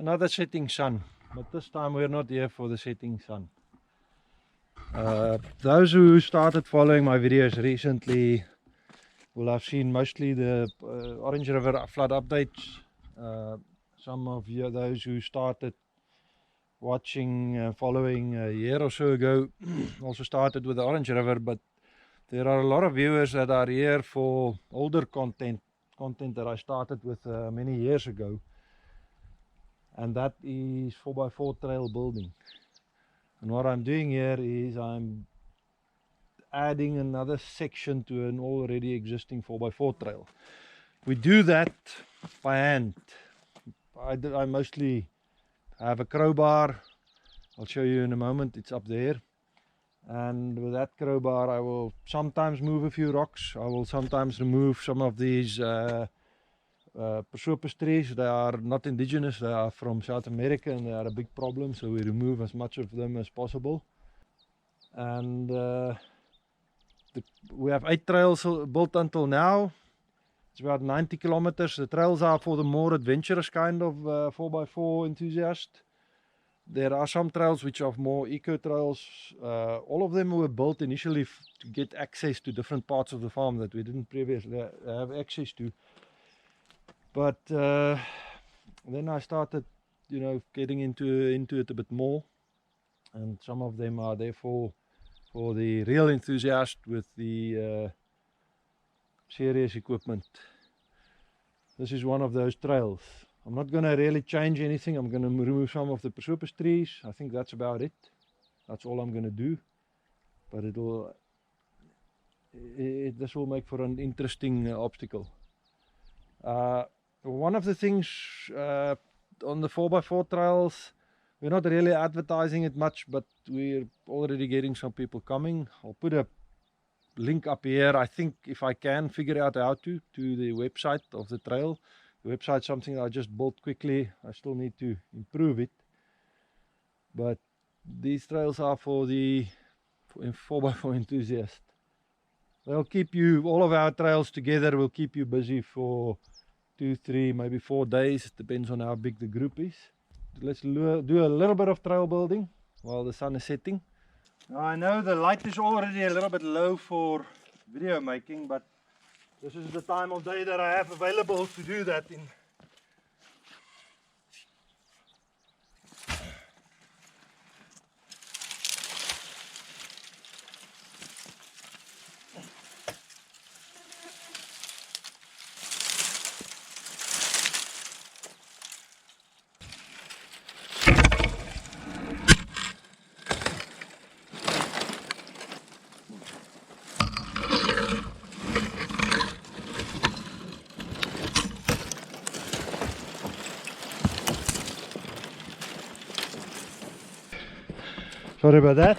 another setting sun, but this time we're not here for the setting sun. Those who started following my videos recently will have seen mostly the Orange River flood updates. Some of you, those who started watching, following a year or so ago, also started with the Orange River, but there are a lot of viewers that are here for older content that I started with many years ago, and that is 4x4 trail building. And what I'm doing here is I'm adding another section to an already existing 4x4 trail. We do that by hand. I mostly have a crowbar. I'll show you in a moment, it's up there. And with that crowbar I will sometimes move a few rocks. I will sometimes remove some of these Prosopis trees. They are not indigenous, they are from South America and they are a big problem, so we remove as much of them as possible. And we have 8 trails built until now. It's about 90 kilometers. The trails are for the more adventurous kind of 4x4 enthusiast. There are some trails which are more eco trails. All of them were built initially to get access to different parts of the farm that we didn't previously have access to. But then I started, getting into it a bit more, and some of them are therefore for the real enthusiast with the serious equipment. This is one of those trails. I'm not going to really change anything. I'm going to remove some of the Prosopis trees. I think that's about it. That's all I'm going to do. But this will make for an interesting obstacle. One of the things on the 4x4 trails, we're not really advertising it much, but we're already getting some people coming. I'll put a link up here. I think if I can figure out how to the website of the trail. The website's something I just built quickly. I still need to improve it. But these trails are for the 4x4 enthusiast. They'll keep you, all of our trails together will keep you busy for 2, 3, maybe 4 days. It depends on how big the group is. Let's do a little bit of trail building while the sun is setting. Now I know the light is already a little bit low for video making, but this is the time of day that I have available to do that in. Sorry about that.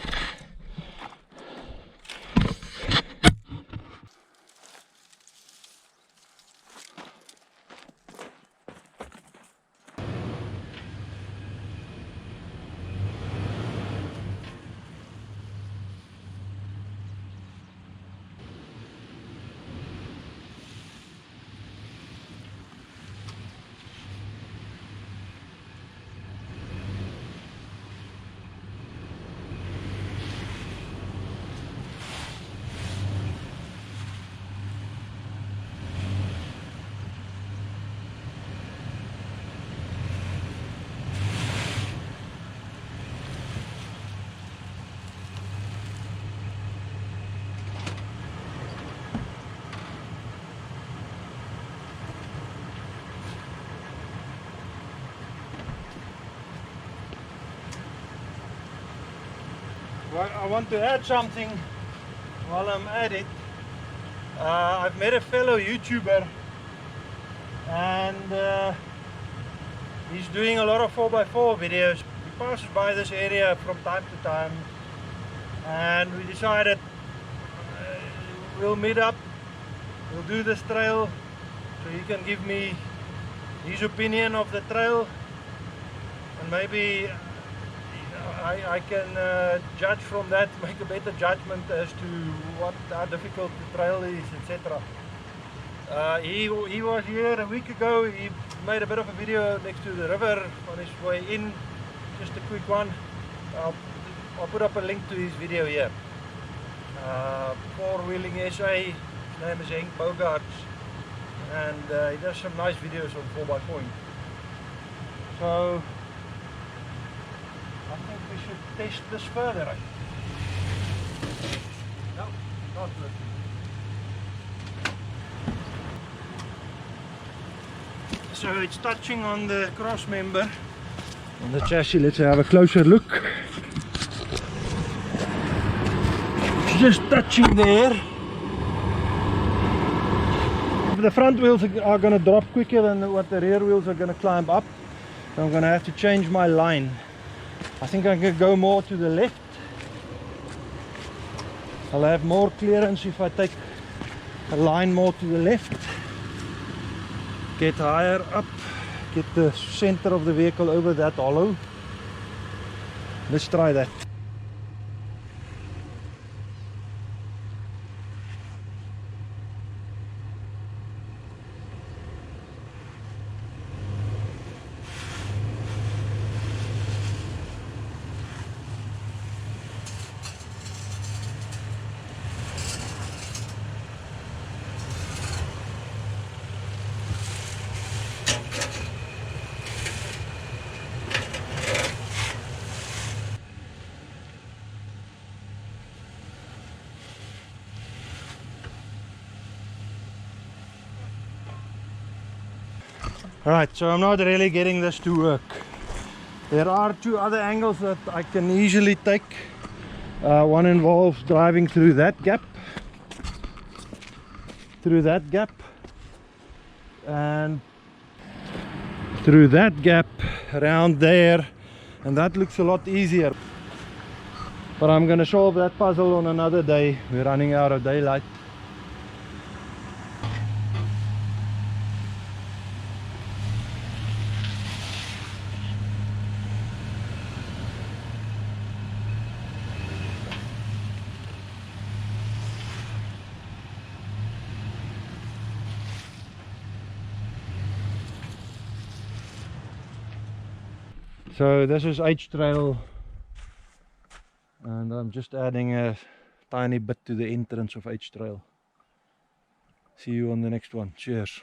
I want to add something while I'm at it. I've met a fellow YouTuber and he's doing a lot of 4x4 videos. He passes by this area from time to time and we decided we'll meet up, we'll do this trail so he can give me his opinion of the trail and maybe I can judge from that, make a better judgment as to how difficult the trail is, etc. He was here a week ago. He made a bit of a video next to the river on his way in. Just a quick one. I'll put up a link to his video here. Four-wheeling SA. His name is Henk Bogarts, and he does some nice videos on 4x4. So I think we should test this further. No, not working. So it's touching on the cross member on the chassis. Let's have a closer look. It's just touching there. The front wheels are going to drop quicker than what the rear wheels are going to climb up. So I'm going to have to change my line. I think I can go more to the left. I'll have more clearance if I take a line more to the left. Get higher up, get the center of the vehicle over that hollow. Let's try that. Alright, so I'm not really getting this to work. There are two other angles that I can easily take. One involves driving through that gap, and through that gap around there, and that looks a lot easier. But I'm going to solve that puzzle on another day. We're running out of daylight. So this is H-Trail, and I'm just adding a tiny bit to the entrance of H-Trail. See you on the next one. Cheers.